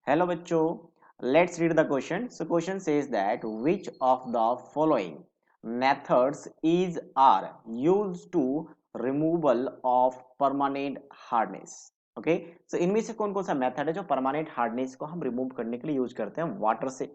Hello बच्चों, let's read the question. So question says that which of the following methods is are used to removal of permanent hardness. Okay, so इनमें से कौन कौन सा method है जो permanent hardness को हम रिमूव करने के लिए यूज करते हैं वाटर से।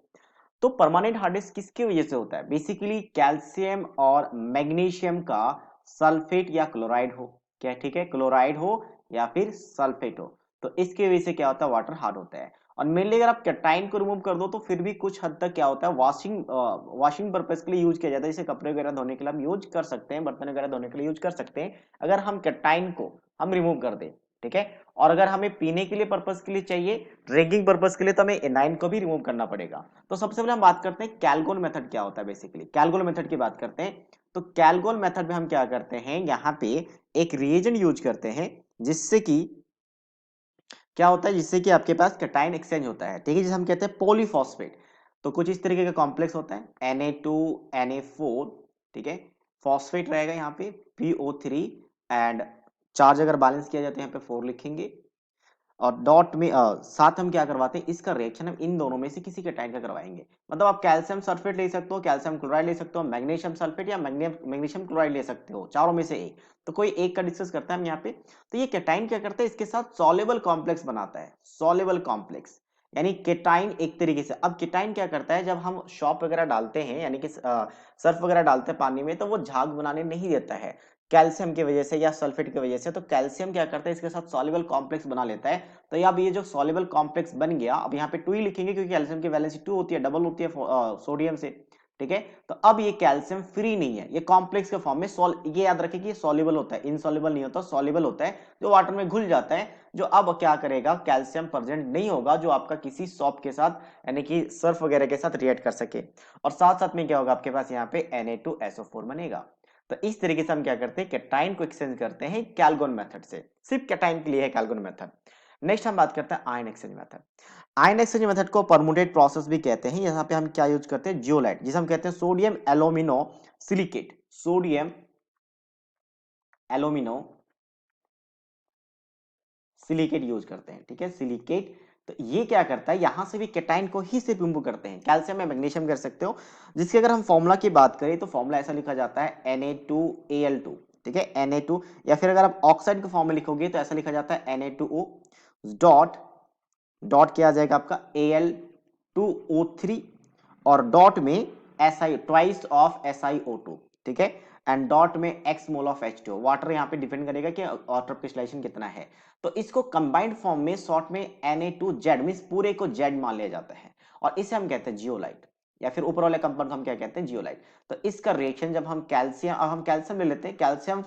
तो परमानेंट हार्डनेस किसकी वजह से होता है? बेसिकली कैल्शियम और मैग्नीशियम का सल्फेट या क्लोराइड हो, क्या ठीक है, क्लोराइड हो या फिर सल्फेट हो, तो इसकी वजह से क्या होता है, वाटर हार्ड होता है। और मेनली अगर आप कैटाइन को रिमूव कर दो तो फिर भी कुछ हद तक क्या होता है, वॉशिंग पर्पज के लिए यूज किया जाता है, जैसे कपड़े वगैरह धोने के लिए हम यूज कर सकते हैं, बर्तन वगैरह धोने के लिए यूज कर सकते हैं अगर हम कैटाइन को हम रिमूव कर दें, ठीक है। और अगर हमें पीने के लिए पर्पज के लिए चाहिए, ड्रिंकिंग पर्पज के लिए, तो हमें एनाइन को भी रिमूव करना पड़ेगा। तो सबसे पहले हम बात करते हैं कैलगोल मेथड क्या होता है। बेसिकली कैलगोल मेथड की बात करते हैं। तो कैलगोल मेथड में हम क्या करते हैं, यहाँ पे एक रिएजेंट यूज करते हैं जिससे कि क्या होता है, जिससे कि आपके पास कैटाइन एक्सचेंज होता है, ठीक है, जिसे हम कहते हैं पॉलीफॉस्फेट। तो कुछ इस तरीके का कॉम्प्लेक्स होता है Na2Na4, ठीक है, फॉस्फेट रहेगा यहाँ पे PO3 एंड चार्ज अगर बैलेंस किया जाए तो यहाँ पे 4 लिखेंगे। और डॉट में साथ हम क्या करवाते हैं, इसका रिएक्शन हम इन दोनों में से किसी कैटाइन का करवाएंगे। मतलब आप कैल्शियम सल्फेट ले सकते हो, कैल्शियम क्लोराइड ले सकते हो, मैग्नीशियम सल्फेट या मैग्नीशियम क्लोराइड ले सकते हो, चारों में से एक। तो कोई एक का डिस्कस करते हैं हम यहाँ पे। तो ये कैटाइन क्या करता है, इसके साथ सॉल्युबल कॉम्प्लेक्स बनाता है, सॉल्युबल कॉम्प्लेक्स यानी केटाइन एक तरीके से। अब केटाइन क्या करता है, जब हम शॉप वगैरह डालते हैं यानी कि सर्फ वगैरह डालते हैं पानी में, तो वो झाग बनाने नहीं देता है कैल्शियम की वजह से या सल्फेट की वजह से। तो कैल्शियम क्या करता है, इसके साथ सॉल्युबल कॉम्प्लेक्स बना लेता है। तो अब ये जो सॉल्युबल कॉम्प्लेक्स बन गया, अब यहाँ पे 2 ही लिखेंगे क्योंकि कैल्शियम की वैलेंसी 2 होती है, डबल होती है सोडियम से, ठीक है। तो अब ये कैल्शियम फ्री नहीं है, ये कॉम्प्लेक्स के फॉर्म में ये याद रखें कि ये सॉल्युबल होता है, इनसॉल्युबल नहीं होता, सॉल्युबल होता है, जो वाटर में घुल जाता है। जो अब क्या करेगा, कैल्शियम प्रेजेंट नहीं होगा जो आपका किसी सॉप के साथ यानी कि सर्फ वगैरह के साथ रिएक्ट कर सके। और साथ साथ में क्या होगा, आपके पास यहाँ पे Na2SO4 बनेगा। तो इस तरीके से हम क्या करते हैं, कैटाइन को एक्सचेंज करते हैं कैलगोन मेथड से। सिर्फ कैटाइन के लिए है कैलगोन मेथड। नेक्स्ट हम बात करते हैं ion exchange method. Ion exchange method को परमुटेट प्रोसेस भी कहते हैं। यहाँ पे हम क्या यूज करते हैं, जियोलाइट, जिसे हम कहते हैं sodium alumino silicate, sodium alumino silicate use करते हैं, ठीक है, सिलिकेट। तो ये क्या करता है, यहां से भी कैटाइन को ही सिर्फ रिमूव करते हैं, कैल्शियम या मैग्नीशियम कर सकते हो, जिसकी अगर हम फॉर्मूला की बात करें तो फॉर्मूला ऐसा लिखा जाता है Na2Al2, ठीक है, Na2। या फिर अगर आप ऑक्साइड के फॉर्म में लिखोगे तो ऐसा लिखा जाता है Na2O डॉट डॉट क्या आ जाएगा आपका Al2O3 और डॉट में Si ट्वाइस ऑफ SiO2, ठीक है, एंड डॉट में x mole of H2O। Water यहाँ पे डिपेंड करेगा कि वाटर क्रिस्टलाइजेशन कितना है। तो इसको कंबाइंड फॉर्म में शॉर्ट में Na2Z मींस पूरे को Z मान लिया जाता है और इसे हम कहते हैं जियोलाइट, या फिर ऊपर वाले कंपाउंड को हम क्या कहते हैं, जियोलाइट। तो इसका रिएक्शन जब हम कैल्शियम, अब हम कैल्शियम ले लेते हैं, कैल्शियम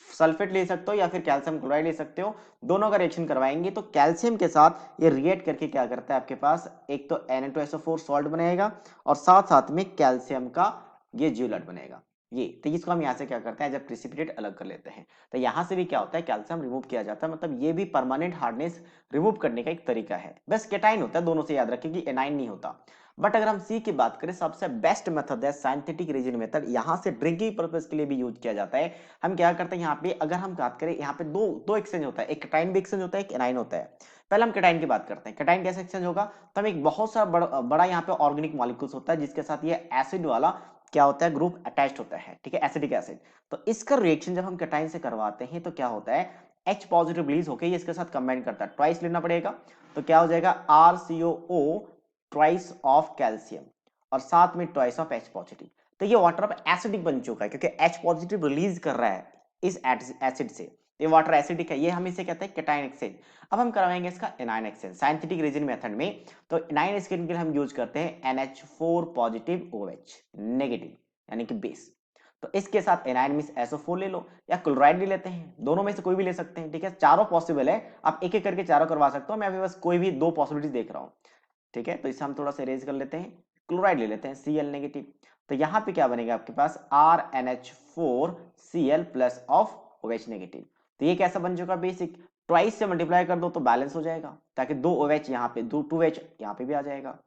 सल्फेट ले सकते हो या फिर कैल्शियम क्लोराइड ले सकते हो, दोनों का रिएक्शन करवाएंगे तो कैल्शियम के साथ ये रिएक्ट करके क्या करता है, आपके पास एक तो Na2SO4 सॉल्ट बनेगा और साथ साथ में कैल्शियम का ये जियोलाइट बनेगा। ये तो इसको हम यहाँ से क्या करते हैं, जब प्रिसिपिटेट अलग कर लेते हैं तो यहाँ से भी क्या होता है, कैल्शियम रिमूव किया जाता है। मतलब ये भी परमानेंट हार्डनेस रिमूव करने का एक तरीका है। बस केटाइन होता है, दोनों से याद रखें कि एनाइन नहीं होता। बट अगर हम सी की बात करें, सबसे बेस्ट मेथड है सिंथेटिक रेजिन मेथड। यहाँ से ड्रिंकिंग पर्पज के लिए भी यूज किया जाता है। हम क्या करते हैं, यहाँ पे अगर हम बात करें, यहाँ पे दो दो एक्सचेंज होता है, एक केटाइन भी एक्सचेंज होता है, एक एनाइन होता है। पहले हम केटाइन की बात करते हैं, केटाइन कैसे एक्सचेंज होगा। तो हम एक बहुत सा बड़ा यहाँ पे ऑर्गेनिक मॉलिक्यूल्स होता है जिसके साथ ये एसिड वाला क्या होता है, ग्रुप अटैच्ड होता है, ठीक है, एसिडिक एसिड। तो इसका रिएक्शन जब हम केटाइन से करवाते हैं तो क्या होता है, H पॉजिटिव रिलीज होकर ये इसके साथ कंबाइन करता है, ट्वाइस लेना पड़ेगा। तो क्या हो जाएगा, RCOO ट्वाइस ऑफ कैल्शियम और साथ में ट्वाइस ऑफ H पॉजिटिव। तो ये वाटर अब एसिडिक बन चुका है क्योंकि H पॉजिटिव रिलीज कर रहा है इस एसिड से। ये वाटर एसिडिक है, ये हम इसे कहते हैं केटाइन एक्सचेंज। अब हम करवाएंगे इसका anion exchange synthetic resin method में। तो एनायन एक्सचेंज के लिए हम यूज करते हैं NH4 पॉजिटिव OH नेगेटिव यानी कि बेस। तो इसके साथ एनायन मींस SO4 ले लो या क्लोराइड ले लेते हैं, दोनों में से कोई भी ले सकते हैं, ठीक है, चारों पॉसिबल है, आप एक एक करके चारों करवा सकते हो, मैं अभी बस कोई भी दो पॉसिबिलिटी देख रहा हूँ, ठीक है। तो इसे हम थोड़ा सा इरेज कर लेते हैं, क्लोराइड ले लेते हैं Cl नेगेटिव। तो यहाँ पे क्या बनेगा आपके पास RNH4Cl plus of OH negative. तो ये कैसा बन चुका, बेसिक ट्वाइस से मल्टीप्लाई कर दो तो बैलेंस हो जाएगा, ताकि दो OH यहाँ पे, दो 2H यहाँ पे भी आ जाएगा।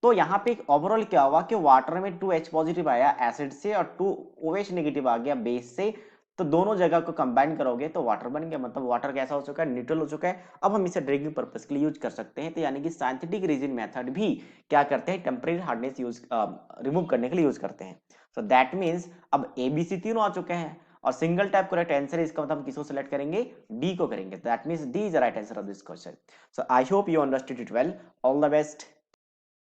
तो यहाँ पे ओवरऑल क्या हुआ कि वाटर में 2H पॉजिटिव आया एसिड से और 2OH नेगेटिव आ गया बेस से। तो दोनों जगह को कंबाइन करोगे तो वाटर बन गया, मतलब वाटर कैसा हो चुका है, न्यूट्रल हो चुका है। अब हम इसे ड्रिंकिंग पर्पस के लिए यूज कर सकते हैं। तो यानी कि साइंटिफिक रीजन मेथड भी क्या करते हैं, टेम्परेरी हार्डनेस यूज रिमूव करने के लिए यूज करते हैं। सो दैट मीन्स अब एबीसी तीनों आ चुके हैं और सिंगल टाइप करेक्ट आंसर है, इसका मतलब हम किसको सेलेक्ट करेंगे, डी को करेंगे। That means D is the right answer of this question. So I hope you understood it well. All the best.